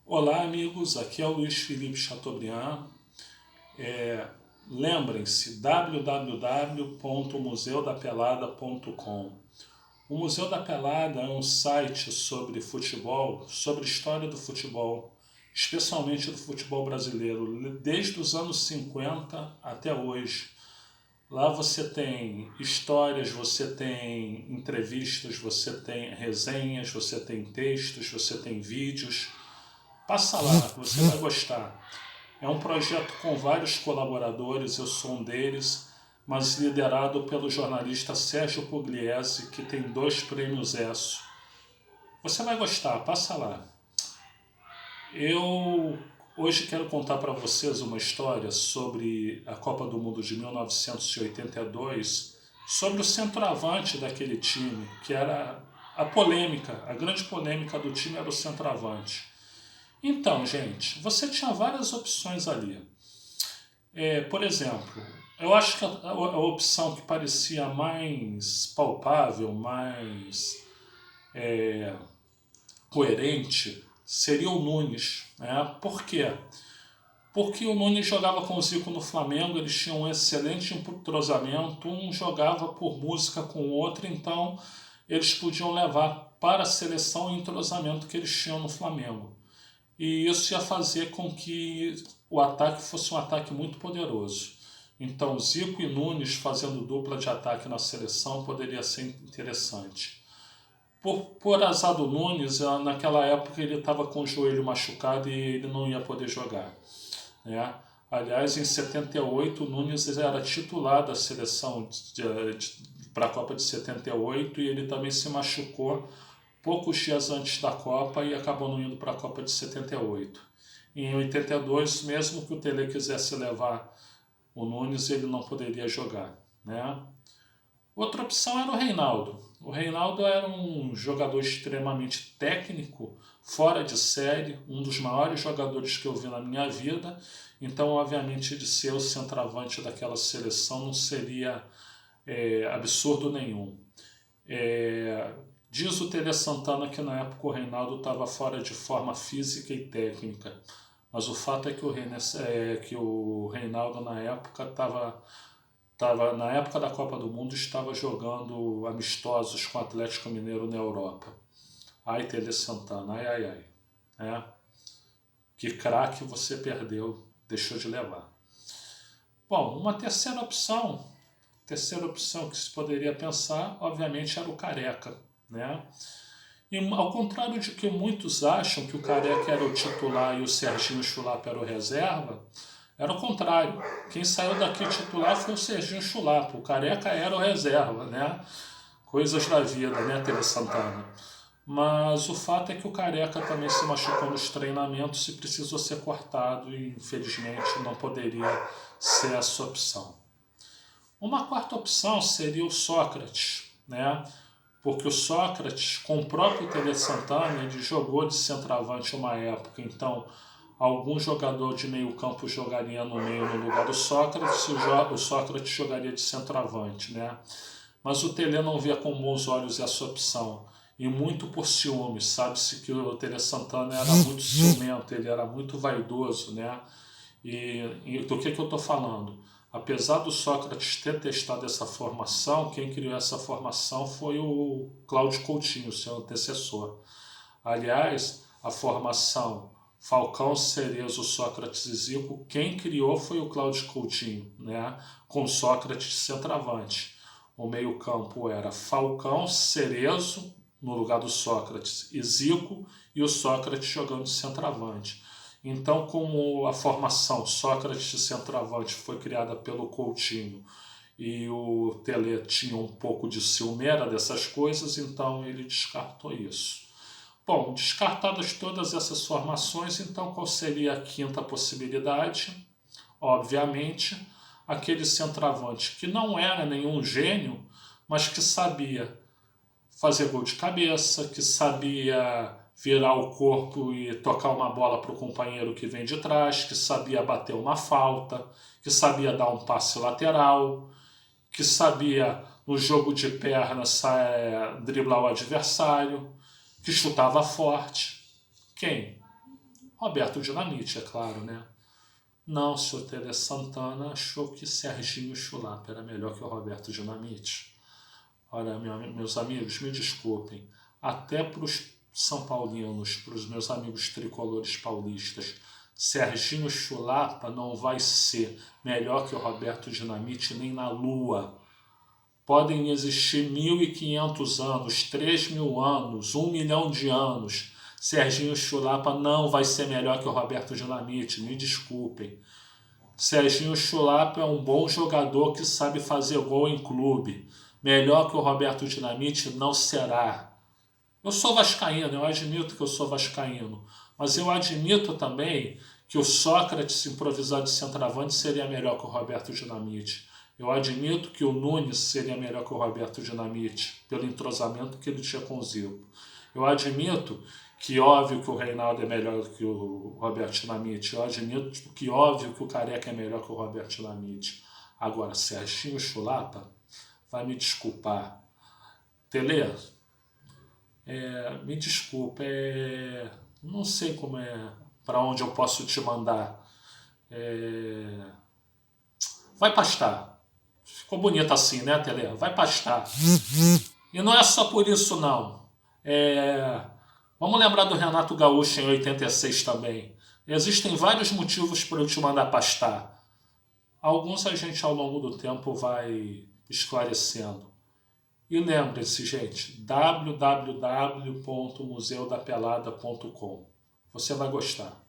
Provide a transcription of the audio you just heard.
Olá, amigos. Aqui é o Luiz Felipe Chateaubriand. Lembrem-se, www.museudapelada.com. O Museu da Pelada é um site sobre futebol, sobre história do futebol, especialmente do futebol brasileiro, desde os anos 50 até hoje. Lá você tem histórias, você tem entrevistas, você tem resenhas, você tem textos, você tem vídeos. Passa lá, você vai gostar. É um projeto com vários colaboradores, eu sou um deles, mas liderado pelo jornalista Sérgio Pugliese, que tem 2 prêmios ESSO. Você vai gostar, passa lá. Eu hoje quero contar para vocês uma história sobre a Copa do Mundo de 1982, sobre o centroavante daquele time, que era a polêmica, a grande polêmica do time era o centroavante. Então, gente, você tinha várias opções ali. Por exemplo, eu acho que a opção que parecia mais palpável, mais coerente, seria o Nunes. Né? Por quê? Porque o Nunes jogava com o Zico no Flamengo, eles tinham um excelente entrosamento, um jogava por música com o outro, então eles podiam levar para a seleção o entrosamento que eles tinham no Flamengo. E isso ia fazer com que o ataque fosse um ataque muito poderoso. Então, Zico e Nunes fazendo dupla de ataque na seleção poderia ser interessante. Por azar do Nunes, naquela época ele estava com o joelho machucado e ele não ia poder jogar. Né? Aliás, em 78, o Nunes era titular da seleção para a Copa de 78 e ele também se machucou poucos dias antes da Copa e acabou não indo para a Copa de 78. Em 82, mesmo que o Tele quisesse levar o Nunes, ele não poderia jogar. Né? Outra opção era o Reinaldo. O Reinaldo era um jogador extremamente técnico, fora de série, um dos maiores jogadores que eu vi na minha vida. Então, obviamente, de ser o centroavante daquela seleção não seria absurdo nenhum. Diz o Tele Santana que na época o Reinaldo estava fora de forma física e técnica. Mas o fato é que o Reinaldo na época na época da Copa do Mundo, estava jogando amistosos com o Atlético Mineiro na Europa. Ai, Tele Santana, ai, ai, ai. Que craque você perdeu, deixou de levar. Bom, uma terceira opção que se poderia pensar, obviamente, era o Careca. Né? E ao contrário de que muitos acham que o Careca era o titular e o Serginho Chulapa era o reserva, era o contrário. Quem saiu daqui titular foi o Serginho Chulapa. O Careca era o reserva, né? Coisas da vida, né, Tele Santana? Mas o fato é que o Careca também se machucou nos treinamentos e precisou ser cortado e, infelizmente, não poderia ser essa opção. Uma quarta opção seria o Sócrates, né? Porque o Sócrates, com o próprio Tele Santana, ele jogou de centroavante uma época, então algum jogador de meio campo jogaria no meio no lugar do Sócrates, o Sócrates jogaria de centroavante, né? Mas o Tele não via com bons olhos essa opção, e muito por ciúmes, sabe-se que o Tele Santana era muito ciumento, ele era muito vaidoso, né? E do que eu estou falando? Apesar do Sócrates ter testado essa formação, quem criou essa formação foi o Cláudio Coutinho, seu antecessor. Aliás, a formação Falcão, Cerezo, Sócrates e Zico, quem criou foi o Cláudio Coutinho, né? Com Sócrates de centroavante. O meio-campo era Falcão, Cerezo, no lugar do Sócrates, e Zico, e o Sócrates jogando de centroavante. Então, como a formação Sócrates de centroavante foi criada pelo Coutinho e o Tele tinha um pouco de ciumeira dessas coisas, então ele descartou isso. Bom, descartadas todas essas formações, então qual seria a quinta possibilidade? Obviamente, aquele centroavante que não era nenhum gênio, mas que sabia fazer gol de cabeça, que sabia virar o corpo e tocar uma bola para o companheiro que vem de trás, que sabia bater uma falta, que sabia dar um passe lateral, que sabia, no jogo de pernas, driblar o adversário, que chutava forte. Quem? Roberto Dinamite, é claro, né? Não, o senhor Tele Santana achou que Serginho Chulapa era melhor que o Roberto Dinamite. Olha, meus amigos, me desculpem. Até para os São Paulinos, para os meus amigos tricolores paulistas, Serginho Chulapa não vai ser melhor que o Roberto Dinamite nem na Lua. Podem existir 1.500 anos, 3.000 anos, 1 milhão de anos. Serginho Chulapa não vai ser melhor que o Roberto Dinamite, me desculpem. Serginho Chulapa é um bom jogador que sabe fazer gol em clube. Melhor que o Roberto Dinamite não será. Eu sou vascaíno, eu admito que eu sou vascaíno. Mas eu admito também que o Sócrates improvisado de centroavante seria melhor que o Roberto Dinamite. Eu admito que o Nunes seria melhor que o Roberto Dinamite, pelo entrosamento que ele tinha com o Zico. Eu admito que óbvio que o Reinaldo é melhor que o Roberto Dinamite. Eu admito que óbvio que o Careca é melhor que o Roberto Dinamite. Agora, Serginho Chulapa vai me desculpar. Tele, me desculpa, não sei como para onde eu posso te mandar. Vai pastar. Ficou bonito assim, né, Tele? Vai pastar. E não é só por isso, não. Vamos lembrar do Renato Gaúcho em 86 também. Existem vários motivos para eu te mandar pastar. Alguns a gente ao longo do tempo vai esclarecendo. E lembre-se, gente, www.museudapelada.com. Você vai gostar.